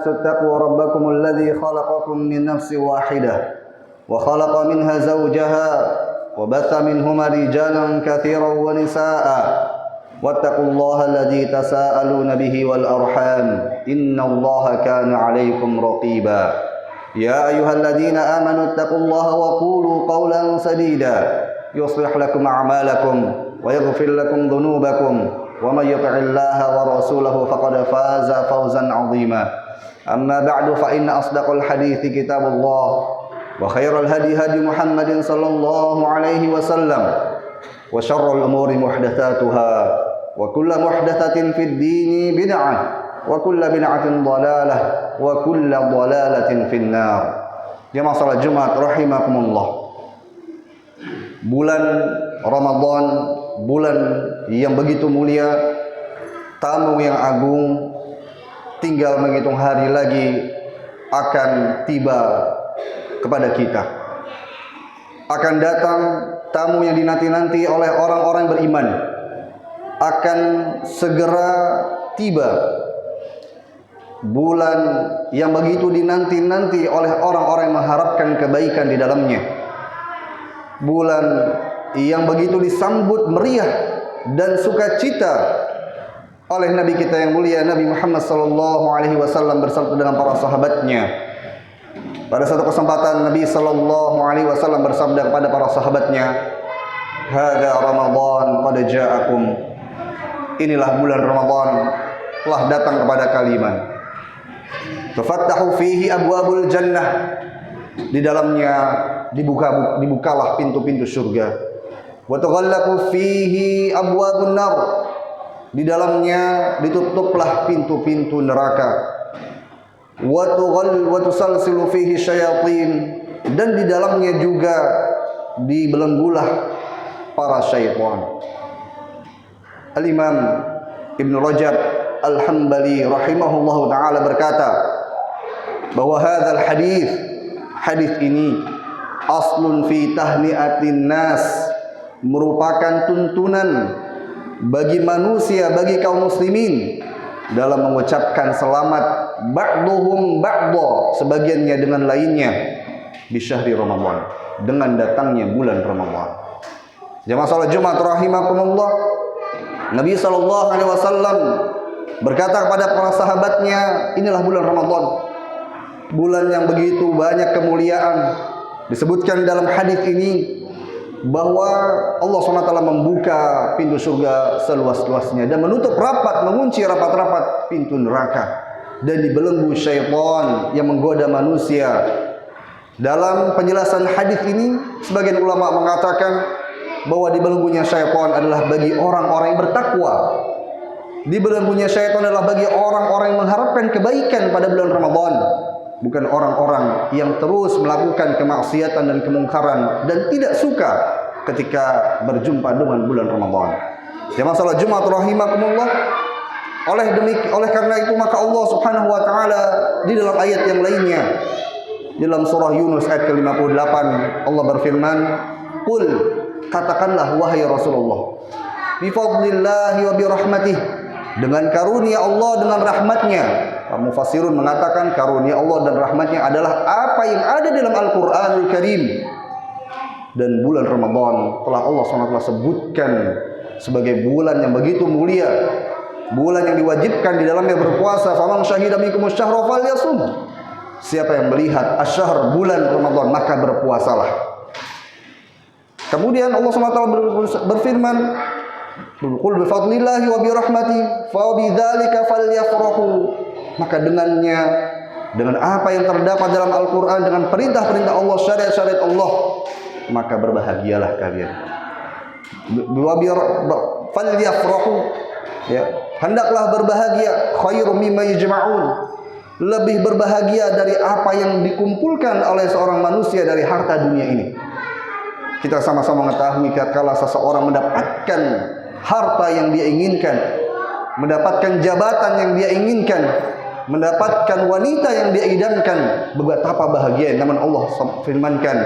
اتقوا ربكم الذي خلقكم من نفس واحدة وخلق منها زوجها وبث منهما رجالا كثيرا ونساء واتقوا الله الذي تساءلون به والأرحام إن الله كان عليكم رقيبا يا أيها الذين آمنوا اتقوا الله وقولوا قولا سديدا يصلح لكم أعمالكم ويغفر لكم ذنوبكم ومن يطع الله ورسوله فقد فاز فوزا عظيما أما بعد فإن أصدق الحديث كتاب الله وخير الهدي هدي محمد صلى الله عليه وسلم وشر الأمور محدثاتها وكل محدثة في الدين بدعة وكل بدعة ضلالة وكل ضلالة في النار. Jemaah salat Jumat rahimakumullah. Bulan Ramadan, bulan yang begitu mulia, tamu yang agung, tinggal menghitung hari lagi akan tiba kepada kita. Akan datang tamu yang dinanti-nanti oleh orang-orang beriman. Akan segera tiba bulan yang begitu dinanti-nanti oleh orang-orang yang mengharapkan kebaikan di dalamnya. Bulan yang begitu disambut meriah dan sukacita oleh Nabi kita yang mulia Nabi Muhammad sallallahu alaihi wasallam bersama dengan para sahabatnya. Pada satu kesempatan Nabi sallallahu alaihi wasallam bersabda kepada para sahabatnya, "Hadza Ramadan qad ja'akum." Inilah bulan Ramadan telah datang kepada kalian. Tufattahu fihi abwabul jannah. Di dalamnya dibukalah pintu-pintu surga. Wa tughallaqu fihi abwabun nar. Di dalamnya ditutuplah pintu-pintu neraka. Wa tusalsilu fihi syayatin. Dan di dalamnya juga dibelenggulah para syaitan. Al-Imam Ibn Rajab Al-Hambali rahimahullahu ta'ala berkata bahwa hadis ini aslun fi tahni'atin nas, merupakan tuntunan bagi manusia, bagi kaum muslimin dalam mengucapkan selamat ba'duhum ba'dha, sebagiannya dengan lainnya, di syahri Ramadan, dengan datangnya bulan Ramadan. Jemaah salat Jumat rahimakumullah, Nabi sallallahu alaihi wasallam berkata kepada para sahabatnya, inilah bulan Ramadan, bulan yang begitu banyak kemuliaan. Disebutkan dalam hadis ini bahwa Allah SWT membuka pintu surga seluas-luasnya dan menutup rapat, mengunci rapat-rapat pintu neraka, dan dibelenggu syaitan yang menggoda manusia. Dalam penjelasan hadis ini, sebagian ulama mengatakan bahwa dibelenggunya syaitan adalah bagi orang-orang yang bertakwa. Dibelenggunya syaitan adalah bagi orang-orang yang mengharapkan kebaikan pada bulan Ramadan, bukan orang-orang yang terus melakukan kemaksiatan dan kemungkaran dan tidak suka ketika berjumpa dengan bulan Ramadan. Jemaah salat Jumat rahimakumullah, oleh karena itu maka Allah Subhanahu wa taala di dalam ayat yang lainnya, dalam surah Yunus ayat ke-58, Allah berfirman, "Qul," katakanlah wahai Rasulullah, "bi fadlillahi wa bi rahmatih," dengan karunia Allah, dengan rahmatnya. Mufassirun mengatakan karunia Allah dan rahmatnya adalah apa yang ada dalam Al-Quranul Karim. Dan bulan Ramadan telah Allah SWT sebutkan sebagai bulan yang begitu mulia, bulan yang diwajibkan di dalamnya berpuasa. Faman syahida minkumus syahra falyasum. Siapa yang melihat asyahr, bulan Ramadan, maka berpuasalah. Kemudian Allah SWT berfirman, "Qul bi fadlillahi wa bi rahmati fa bidzalika falyafrahu." Maka dengannya, dengan apa yang terdapat dalam Al-Quran, dengan perintah-perintah Allah, syariat-syariat Allah, maka berbahagialah kalian. Falyafrahu, ya, hendaklah berbahagia. Khairum mimma yajma'un, lebih berbahagia dari apa yang dikumpulkan oleh seorang manusia dari harta dunia ini. Kita sama-sama mengetahui tatkala seseorang mendapatkan harta yang dia inginkan, mendapatkan jabatan yang dia inginkan, mendapatkan wanita yang dia idamkan, betapa bahagia. Namun Allah firmankan,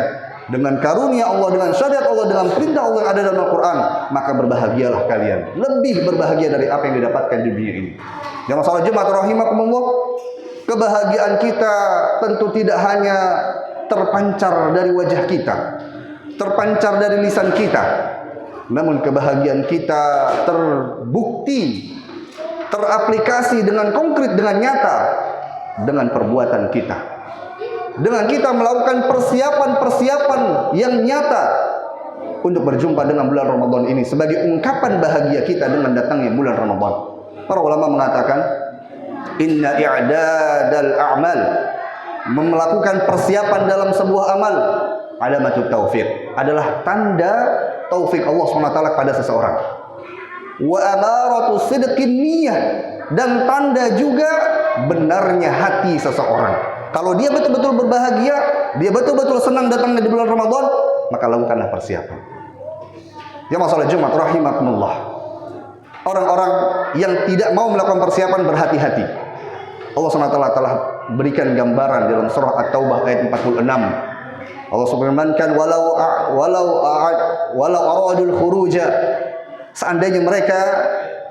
dengan karunia Allah, dengan syariat Allah, dengan perintah Allah yang ada dalam Al-Quran, maka berbahagialah kalian. Lebih berbahagia dari apa yang didapatkan di dunia ini. Jamaah salat Jumat rahimakumullah, Kebahagiaan kita tentu tidak hanya terpancar dari wajah kita, terpancar dari lisan kita, namun kebahagiaan kita terbukti, teraplikasi dengan konkret, dengan nyata, dengan perbuatan kita. Dengan kita melakukan persiapan-persiapan yang nyata untuk berjumpa dengan bulan Ramadan ini sebagai ungkapan bahagia kita dengan datangnya bulan Ramadan. Para ulama mengatakan, inna i'dadal a'mal, melakukan persiapan dalam sebuah amal, alamatut taufik, adalah tanda taufik Allah SWT pada seseorang. Wa amaratu sidqin niyyah, dan tanda juga benarnya hati seseorang. Kalau dia betul-betul berbahagia, dia betul-betul senang datangnya di bulan Ramadan, maka lakukanlah persiapan. Ya masalah Jumat rahimakumullah. Orang-orang yang tidak mau melakukan persiapan berhati-hati. Allah SWT telah berikan gambaran dalam surah At-Taubah ayat 46. Allah berfirman-Kan walau aradul khuruja, seandainya mereka,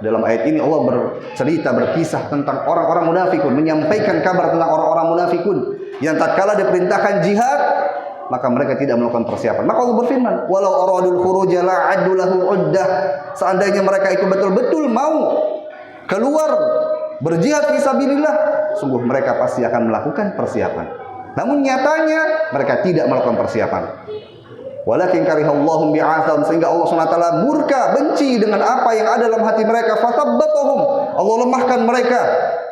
dalam ayat ini Allah bercerita, berkisah tentang orang-orang munafikun, menyampaikan kabar tentang orang-orang munafikun yang tatkala diperintahkan jihad, maka mereka tidak melakukan persiapan. Maka Allah berfirman, walau aradul khuruja la'addu lahu uddah, seandainya mereka itu betul-betul mau keluar berjihad fisabilillah, sungguh mereka pasti akan melakukan persiapan. Namun nyatanya mereka tidak melakukan persiapan. Walakin karihallahum bi'atham, sehingga Allah SWT murka, benci dengan apa yang ada dalam hati mereka. Fatabbatahum, Allah lemahkan mereka.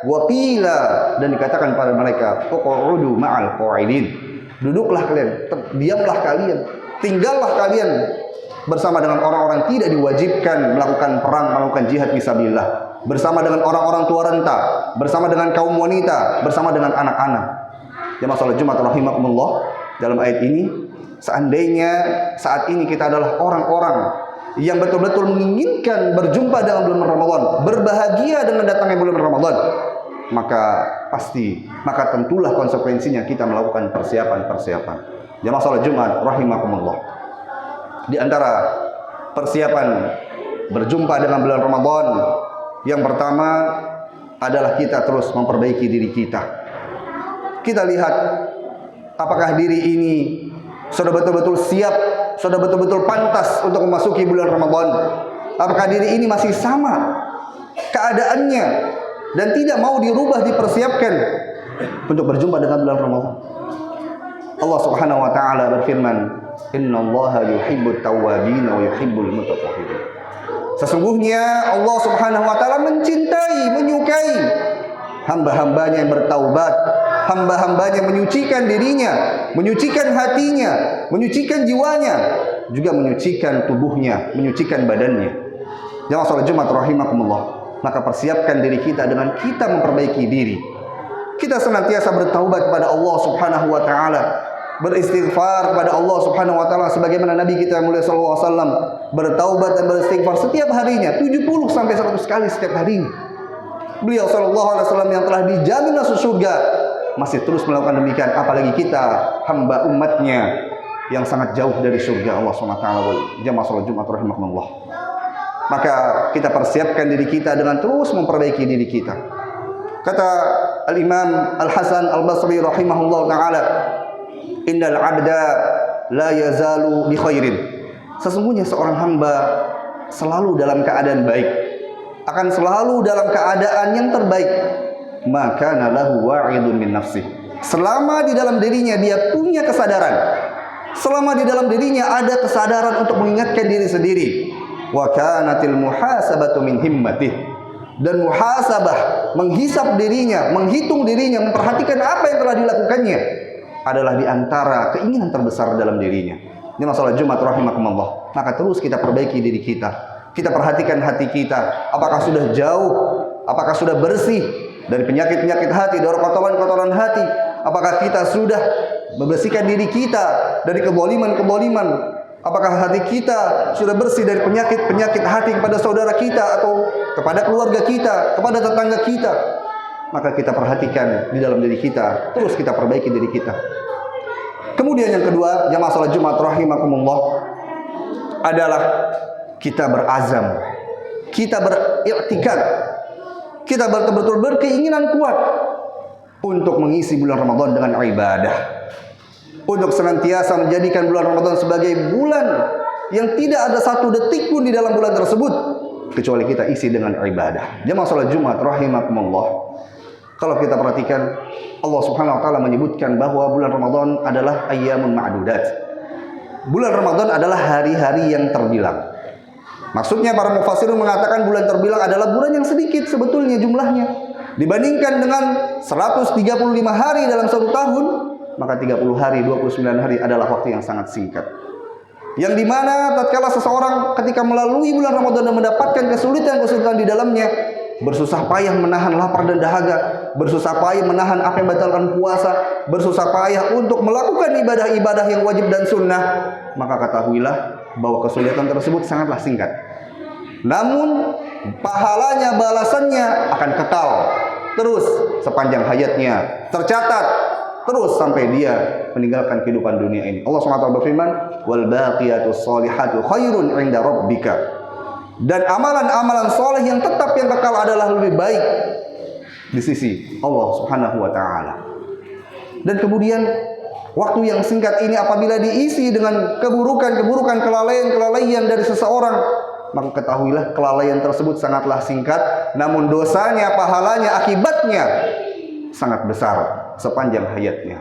Wa qila, dan dikatakan pada mereka, uq'udu ma'al qa'idin, duduklah kalian, diamlah kalian, tinggallah kalian bersama dengan orang-orang tidak diwajibkan melakukan perang, melakukan jihad fisabilillah, bersama dengan orang-orang tua renta, bersama dengan kaum wanita, bersama dengan anak-anak. Ya masalah Jumat rahimakumullah, dalam ayat ini, seandainya saat ini kita adalah orang-orang yang betul-betul menginginkan berjumpa dengan bulan Ramadan, berbahagia dengan datangnya bulan Ramadan, maka tentulah konsekuensinya kita melakukan persiapan-persiapan. Jamaah salat Jumat rahimakumullah. Di antara persiapan berjumpa dengan bulan Ramadan, yang pertama adalah kita terus memperbaiki diri kita. Kita lihat apakah diri ini sudah betul-betul siap, sudah betul-betul pantas untuk memasuki bulan Ramadan. Apakah diri ini masih sama keadaannya dan tidak mau dirubah, dipersiapkan untuk berjumpa dengan bulan Ramadan. Allah Subhanahu wa taala berfirman, "Innallaha yuhibbut tawwabin wa yuhibbul mutatahhirin." Sesungguhnya Allah Subhanahu wa taala mencintai, menyukai hamba-hambanya yang bertaubat, hamba-hambanya menyucikan dirinya, menyucikan hatinya, menyucikan jiwanya, juga menyucikan tubuhnya, menyucikan badannya. Jamaah salat Jumat rahimakumullah. Maka persiapkan diri kita dengan kita memperbaiki diri. Kita senantiasa bertaubat kepada Allah Subhanahu wa taala, beristighfar kepada Allah Subhanahu wa taala sebagaimana Nabi kita mulia sallallahu alaihi wasallam bertaubat dan beristighfar setiap harinya, 70 sampai 100 kali setiap harinya. Beliau sallallahu alaihi wasallam yang telah dijamin masuk surga masih terus melakukan demikian, apalagi kita hamba umatnya yang sangat jauh dari surga Allah Subhanahu wa taala. Jamaah salat Jumat rahimakumullah. Maka kita persiapkan diri kita dengan terus memperbaiki diri kita. Kata Al-Imam Al-Hasan Al-Basri rahimahullah ta'ala, innal abda la yazalu bi khairin. Sesungguhnya seorang hamba selalu dalam keadaan baik, akan selalu dalam keadaan yang terbaik. Maka lahu wa'idun min nafsih, selama di dalam dirinya dia punya kesadaran, selama di dalam dirinya ada kesadaran untuk mengingatkan diri sendiri. Wa kanatil muhasabatu min himmatih, dan muhasabah, menghisap dirinya, menghitung dirinya, memperhatikan apa yang telah dilakukannya adalah di antara keinginan terbesar dalam dirinya. Ini masalah Jumat rahimakumullah. Maka terus kita perbaiki diri kita. Kita perhatikan hati kita, apakah sudah jauh, apakah sudah bersih dari penyakit-penyakit hati, dari kotoran-kotoran hati. Apakah kita sudah membersihkan diri kita dari keboliman-keboliman? Apakah hati kita sudah bersih dari penyakit-penyakit hati kepada saudara kita atau kepada keluarga kita, kepada tetangga kita? Maka kita perhatikan di dalam diri kita, terus kita perbaiki diri kita. Kemudian yang kedua, jamaah salat Jumat rahimakumullah, adalah kita berazam, kita beriktikad, kita betul-betul berkeinginan kuat untuk mengisi bulan Ramadan dengan ibadah, untuk senantiasa menjadikan bulan Ramadan sebagai bulan yang tidak ada satu detik pun di dalam bulan tersebut kecuali kita isi dengan ibadah. Jemaah salat Jumat rahimakumullah, kalau kita perhatikan, Allah Subhanahu wa taala menyebutkan bahwa bulan Ramadan adalah ayyamun ma'dudat. Bulan Ramadan adalah hari-hari yang terbilang. Maksudnya para mufassirun mengatakan bulan terbilang adalah bulan yang sedikit sebetulnya jumlahnya. Dibandingkan dengan 135 hari dalam satu tahun, maka 30 hari, 29 hari adalah waktu yang sangat singkat. Yang dimana tatkala seseorang ketika melalui bulan Ramadan dan mendapatkan kesulitan-kesulitan di dalamnya, bersusah payah menahan lapar dan dahaga, bersusah payah menahan apa yang membatalkan puasa, bersusah payah untuk melakukan ibadah-ibadah yang wajib dan sunnah, maka ketahuilah bahwa kesulitan tersebut sangatlah singkat. Namun pahalanya, balasannya akan kekal terus sepanjang hayatnya, tercatat terus sampai dia meninggalkan kehidupan dunia ini. Allah SWT berfirman, wal baqiyatus sholihatu khairun 'inda rabbika. Dan amalan-amalan soleh yang tetap yang kekal adalah lebih baik di sisi Allah Subhanahu wa taala. Dan kemudian waktu yang singkat ini apabila diisi dengan keburukan-keburukan, kelalaian-kelalaian dari seseorang, maka ketahuilah kelalaian tersebut sangatlah singkat, namun dosanya, pahalanya, akibatnya sangat besar sepanjang hayatnya.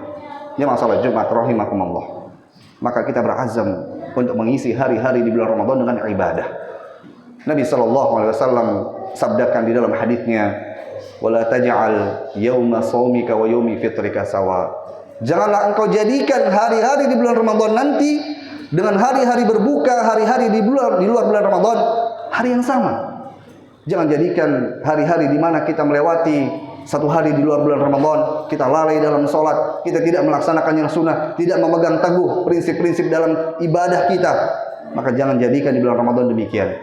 Ya masalah Jumat rahimakumullah. Maka kita berazam untuk mengisi hari-hari di bulan Ramadan dengan ibadah. Nabi SAW sabdakan di dalam hadisnya, wala taj'al yauma shaumika wa yaumi fitrika sawa. Janganlah engkau jadikan hari-hari di bulan Ramadan nanti dengan hari-hari berbuka, hari-hari di luar bulan Ramadan hari yang sama. Jangan jadikan hari-hari di mana kita melewati satu hari di luar bulan Ramadan, kita lalai dalam sholat, kita tidak melaksanakan yang sunnah, tidak memegang teguh prinsip-prinsip dalam ibadah kita. Maka jangan jadikan di bulan Ramadan demikian.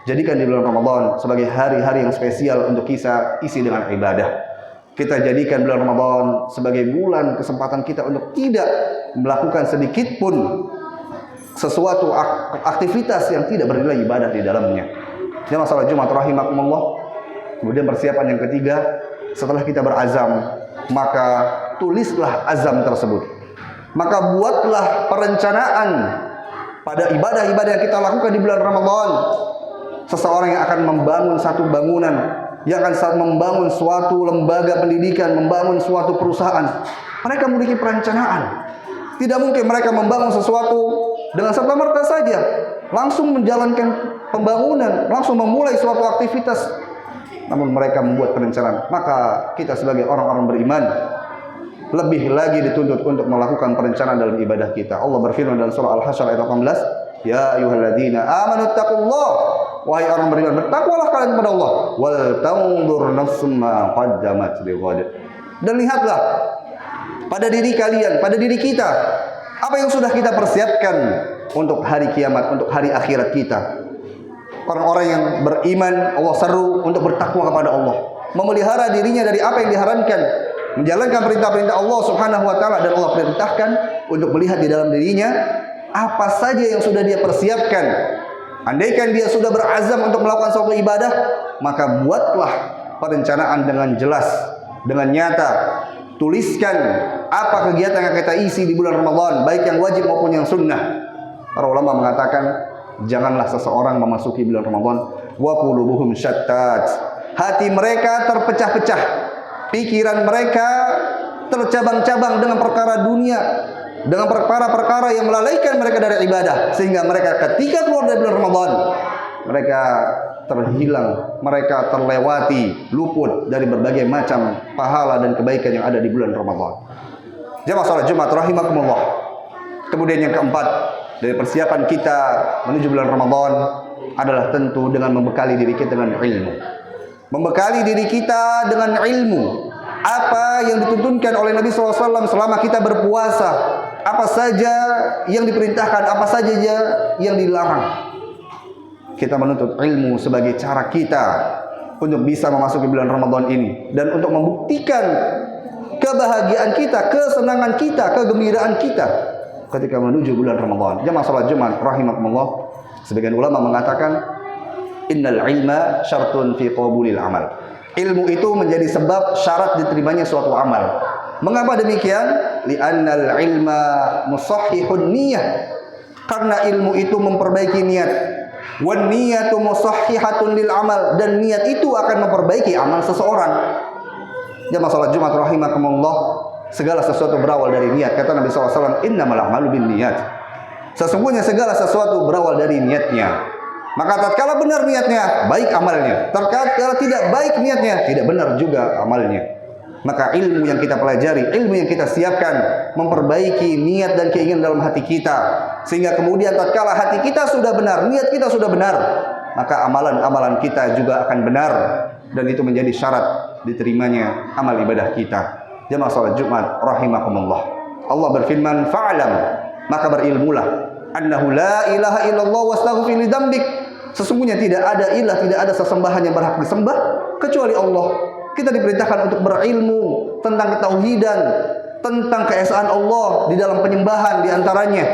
Jadikan di bulan Ramadan sebagai hari-hari yang spesial untuk kita isi dengan ibadah. Kita jadikan bulan Ramadan sebagai bulan kesempatan kita untuk tidak melakukan sedikit pun sesuatu aktivitas yang tidak bernilai ibadah di dalamnya. Ini masalah Jumat rahimakumullah. Kemudian persiapan yang ketiga, setelah kita berazam, maka tulislah azam tersebut. Maka buatlah perencanaan pada ibadah-ibadah yang kita lakukan di bulan Ramadan. Seseorang yang akan membangun satu bangunan, yang akan membangun suatu lembaga pendidikan, membangun suatu perusahaan, mereka memiliki perencanaan. Tidak mungkin mereka membangun sesuatu dengan serta-merta saja, langsung menjalankan pembangunan, langsung memulai suatu aktivitas. Namun mereka membuat perencanaan. Maka kita sebagai orang-orang beriman lebih lagi dituntut untuk melakukan perencanaan dalam ibadah kita. Allah berfirman dalam surah Al-Hasyr ayat 18, ya ayyuhalladzina amanu taqullah, wahai orang beriman, bertakwalah kalian kepada Allah, wal tanzur nafsum ma qaddamat lighad. Dan lihatlah pada diri kalian, pada diri kita, apa yang sudah kita persiapkan untuk hari kiamat, untuk hari akhirat kita. Orang-orang yang beriman, Allah seru untuk bertakwa kepada Allah, memelihara dirinya dari apa yang diharamkan, menjalankan perintah-perintah Allah Subhanahu wa taala, dan Allah perintahkan untuk melihat di dalam dirinya apa saja yang sudah dia persiapkan. Andaikan dia sudah berazam untuk melakukan suatu ibadah, maka buatlah perencanaan dengan jelas, dengan nyata. Tuliskan apa kegiatan yang kita isi di bulan Ramadan, baik yang wajib maupun yang sunnah. Para ulama mengatakan, janganlah seseorang memasuki bulan Ramadan wa qulubuhum syattat. Hati mereka terpecah-pecah, pikiran mereka tercabang-cabang dengan perkara dunia, dengan perkara-perkara yang melalaikan mereka dari ibadah, sehingga mereka ketika keluar dari bulan Ramadan, mereka terhilang, mereka terlewati, luput dari berbagai macam pahala dan kebaikan yang ada di bulan Ramadan. Jemaah salat Jumat rahimakumullah. Kemudian yang keempat, dari persiapan kita menuju bulan Ramadan adalah tentu dengan membekali diri kita dengan ilmu. Membekali diri kita dengan ilmu. Apa yang dituntunkan oleh Nabi SAW selama kita berpuasa, apa saja yang diperintahkan, apa saja yang dilarang. Kita menuntut ilmu sebagai cara kita untuk bisa memasuki bulan Ramadan ini, dan untuk membuktikan kebahagiaan kita, kesenangan kita, kegembiraan kita ketika menuju bulan Ramadan. Jemaah salat Jumat rahimakumullah, sebagian ulama mengatakan innal ilma syartun fi qabulil amal. Ilmu itu menjadi sebab syarat diterimanya suatu amal. Mengapa demikian? Li'annal ilma musahhihun niyah. Karena ilmu itu memperbaiki niat. Wan niyatu musahhihatun lil amal, dan niat itu akan memperbaiki amal seseorang. Jamaah salat Jumat rahimakumullah, segala sesuatu berawal dari niat. Kata Nabi SAW, innamal a'malu binniyat. Sesungguhnya segala sesuatu berawal dari niatnya. Maka tatkala benar niatnya, baik amalnya. Tatkala tidak baik niatnya, tidak benar juga amalnya. Maka ilmu yang kita pelajari, ilmu yang kita siapkan, memperbaiki niat dan keinginan dalam hati kita. Sehingga kemudian tatkala hati kita sudah benar, niat kita sudah benar, maka amalan-amalan kita juga akan benar. Dan itu menjadi syarat diterimanya amal ibadah kita. Jamaah salat Jumat rahimakumullah. Allah berfirman, fa'lam, maka berilmulah, annahu la ilaha illallah wastaghfir li dzambik. Sesungguhnya tidak ada ilah, tidak ada sesembahan yang berhak disembah kecuali Allah. Kita diperintahkan untuk berilmu tentang ketauhidan, tentang keesaan Allah di dalam penyembahan di antaranya.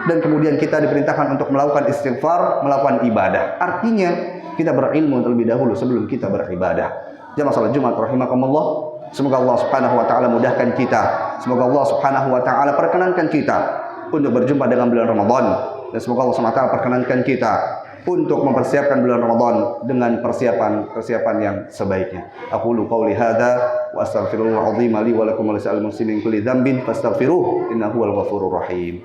Dan kemudian kita diperintahkan untuk melakukan istighfar, melakukan ibadah. Artinya kita berilmu terlebih dahulu sebelum kita beribadah. Jamaah salat Jumat rahimakumullah, semoga Allah Subhanahu wa taala mudahkan kita. Semoga Allah Subhanahu wa taala perkenankan kita untuk berjumpa dengan bulan Ramadan, dan semoga Allah Subhanahu wa taala perkenankan kita untuk mempersiapkan bulan Ramadan dengan persiapan yang sebaiknya. Aqulu qauli hadza wa astaghfirullahal azim li wa lakum wa lisa'il muslimin kulli dzambin fastaghfiruhu innahu huwal ghafurur rahim.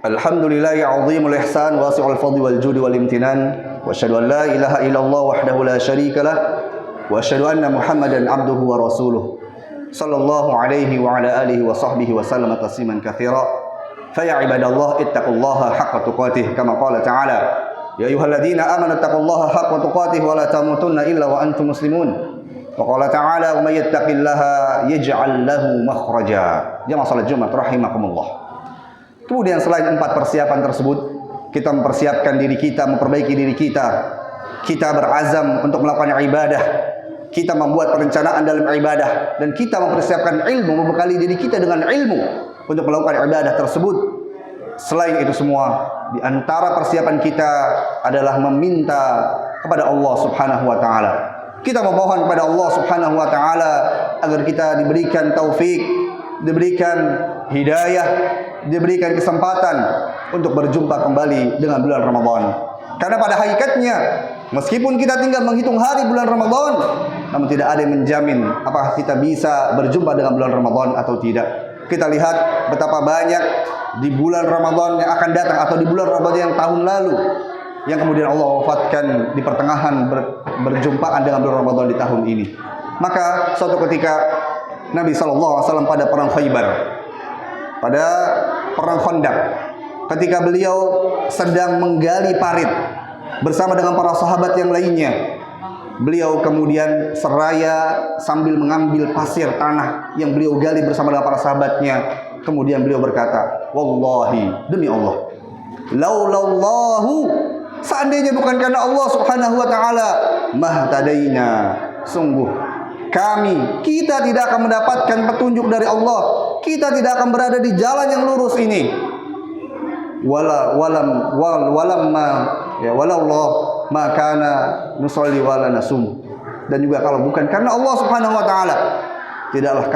Alhamdulillahi azimul ihsan wasi'ul fadli wal judi wal imtinan wa asyhadu an la ilaha illallah wahdahu la syarika lah wa asyhadu anna Muhammadan abduhu wa rasuluh sallallahu alaihi wa ala alihi wa sahbihi wa sallama tasliman katsira. Fa ya ibadallah ittaqullaha haqqa tuqatih kama qala ta'ala ya ayyuhalladzina amanu ittaqullaha haqqa tuqatih wa la tamutunna illa wa antum muslimun. Wa qala ta'ala wa may yattaqillaha yaj'al lahu makhraja. Jamaah salat Jumat rahimakumullah. Kemudian selain 4 persiapan tersebut, kita mempersiapkan diri kita, memperbaiki diri kita. Kita berazam untuk melakukan ibadah. Kita membuat perencanaan dalam ibadah, dan kita mempersiapkan ilmu, membekali diri kita dengan ilmu untuk melakukan ibadah tersebut. Selain itu semua, di antara persiapan kita adalah meminta kepada Allah Subhanahu wa taala. Kita memohon kepada Allah Subhanahu wa taala agar kita diberikan taufik, diberikan hidayah, diberikan kesempatan untuk berjumpa kembali dengan bulan Ramadan. Karena pada hakikatnya, meskipun kita tinggal menghitung hari bulan Ramadan, namun tidak ada yang menjamin apakah kita bisa berjumpa dengan bulan Ramadan atau tidak. Kita lihat betapa banyak di bulan Ramadan yang akan datang atau di bulan Ramadan yang tahun lalu, yang kemudian Allah wafatkan di pertengahan berjumpaan dengan bulan Ramadan di tahun ini. Maka suatu ketika Nabi SAW pada perang Khaybar, pada perang Khandaq, ketika beliau sedang menggali parit bersama dengan para sahabat yang lainnya, beliau kemudian seraya sambil mengambil pasir tanah yang beliau gali bersama dengan para sahabatnya. Kemudian beliau berkata, wallahi, demi Allah, laulallahu, seandainya bukan karena Allah Subhanahu wa taala, mahtadaina, sungguh kita tidak akan mendapatkan petunjuk dari Allah. Kita tidak akan berada di jalan yang lurus ini. Walallah ma kana nusalli wala nasum. Dan juga kalau bukan karena Allah Subhanahu wa taala, tidaklah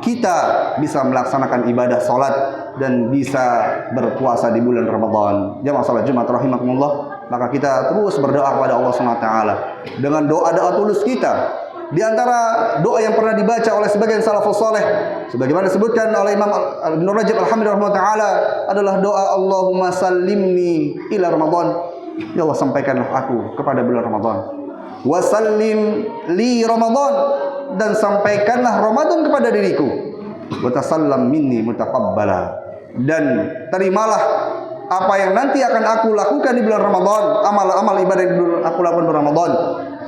kita bisa melaksanakan ibadah salat dan bisa berpuasa di bulan Ramadan. Jamaah salat Jumat rahimakumullah, maka kita terus berdoa kepada Allah Subhanahu wa taala dengan doa-doa tulus kita. Di antara doa yang pernah dibaca oleh sebagian salafus saleh, sebagaimana disebutkan oleh Imam Ibnu Rajab alhamdulillah taala, adalah doa Allahumma sallimni ila Ramadan. Ya Allah, sampaikanlah aku kepada bulan Ramadan. Wa sallim li Ramadan, dan sampaikanlah Ramadan kepada diriku. Wa tasallam minni mutaqabbala, dan terimalah apa yang nanti akan aku lakukan di bulan Ramadan, amal-amal ibadah yang aku lakukan di Ramadan,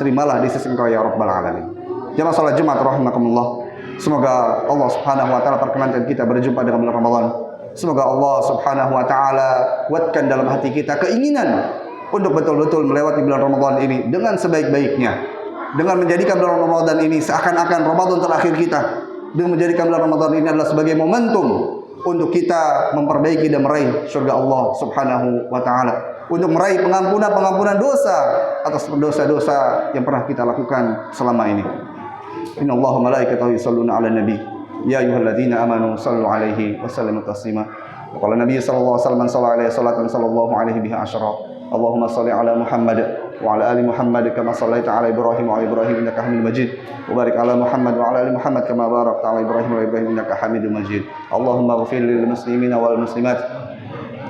terimalah di sisi Engkau ya Rabbal Alamin. Jamaah salat Jumat rahimakumullah, semoga Allah Subhanahu wa taala perkenankan kita berjumpa dengan bulan Ramadan. Semoga Allah Subhanahu wa taala kuatkan dalam hati kita keinginan untuk betul-betul melewati bulan Ramadan ini dengan sebaik-baiknya, dengan menjadikan bulan Ramadan ini seakan-akan Ramadan terakhir kita, dengan menjadikan bulan Ramadan ini adalah sebagai momentum untuk kita memperbaiki dan meraih surga Allah Subhanahu wa taala, untuk meraih pengampunan dosa atas dosa-dosa yang pernah kita lakukan selama ini. Innallaha malaikatahu yusholluna 'alan nabi ya ayyuhalladzina amanu shallu 'alaihi wa sallimu taslima. Qala Nabi sallallahu alaihi wasallam sallallahu alaihi salatan sallallahu alaihi biha asyara. Allahumma shalli 'ala Muhammad wa 'ala ali Muhammad kama shallaita 'ala Ibrahim wa 'ala Ibrahim innaka Hamidum Majid. Wa barik 'ala Muhammad wa 'ala ali Muhammad kama barakta 'ala Ibrahim wa 'ala Ibrahim innaka Hamidum Majid. Allahumma ighfir lil muslimina wal muslimat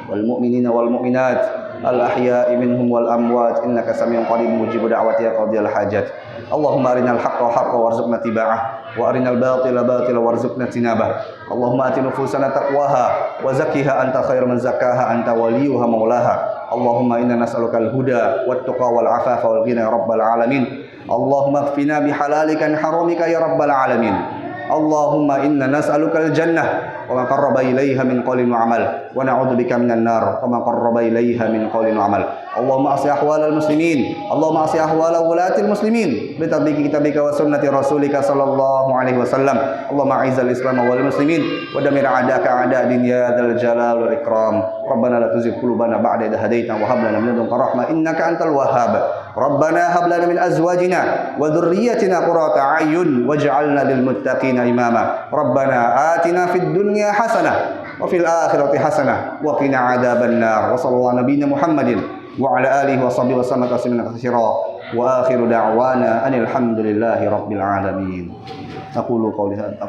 wal mu'minina wal mu'minat al ahya'i minhum wal amwat innaka samiun qarib mujibud da'wati ya qadiyal hajat. Allahumma arinal haqqa haqqan warzuqna tiba'ah wa arinal batila batila warzuqna tinabah. Allahumma ati nufusana taqwaha wa zakkiha anta khairu man zakkaha anta waliyuha maulaha. Allahumma inna nas'aluka al-huda wat tuqa wal afafa wal ghina ya rabbal alamin. Allahumma ighfina bihalalika an haramika ya rabbal alamin. Allahumma inna nas'aluka al-jannah wa ma qarraba ilaiha min qawlin wa amal wa na'udzubika minan nar wa ma qarraba ilaiha min qawlin wa amal. Allahumma asli ahwalal muslimin, Allahumma asli ahwala wulatil muslimin bi tadbiqi kitabika wa sunnati rasulika sallallahu alaihi wasallam. Allahumma a'izzal islam wal muslimin wa damir a'daka a'da din ya dzal jalal wal ikram. Rabbana la tuzigh qulubana ba'da idh hadaytana wa hab lana min ladunka rahmah innaka antal wahhab. Rabbana hab lana min azwajina wa dhurriyyatina qurrata a'yun waj'alna lil muttaqina imama. Rabbana atina fid dunya hasanah wa fil akhirati hasanah wa qina adzabannar. Wa sallallahu nabiyyina Muhammadin wa ala alihi wa sahbihi wa sallam tasliman katsira. Wa akhiru da'wana anil hamdulillahi rabbil alamin. Aqulu qawli hadza.